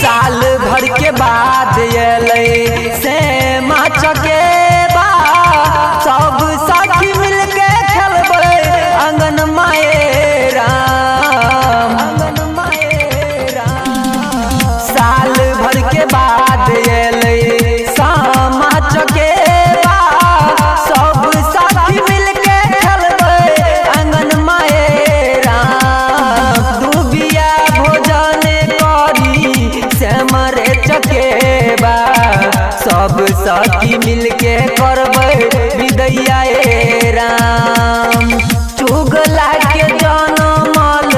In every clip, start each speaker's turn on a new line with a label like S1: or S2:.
S1: साल भर के बाद अलै से चकेबा सब सखी मिलके खेलबै अंगन माए राम। साल भर के बाद अलै सामा चकेबा सब सखी मिलके खेलबै अंगन माए राम। दुबिया भोजन करी श्यामरे चकेबा सब सखी मिलके करबै विदैया राम। चुगला के जनमल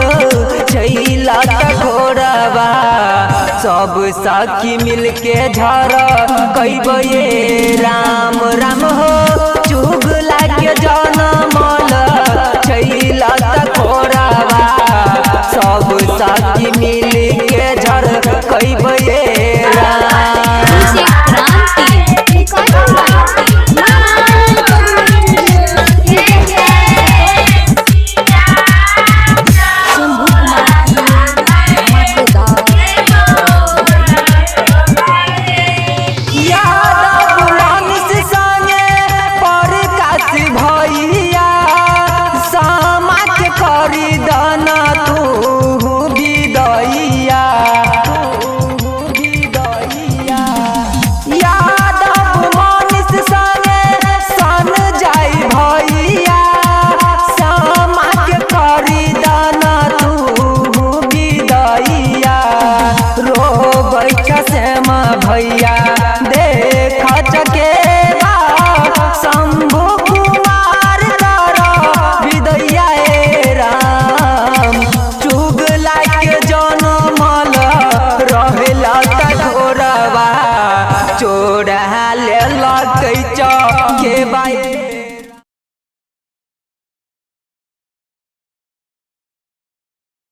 S1: छैला घोड़बा सब सखी मिलके झर कैबै राम राम हो। चुगला के जनमल छैला घोड़बा सब सखी मिलके झर कैबै राम। भैया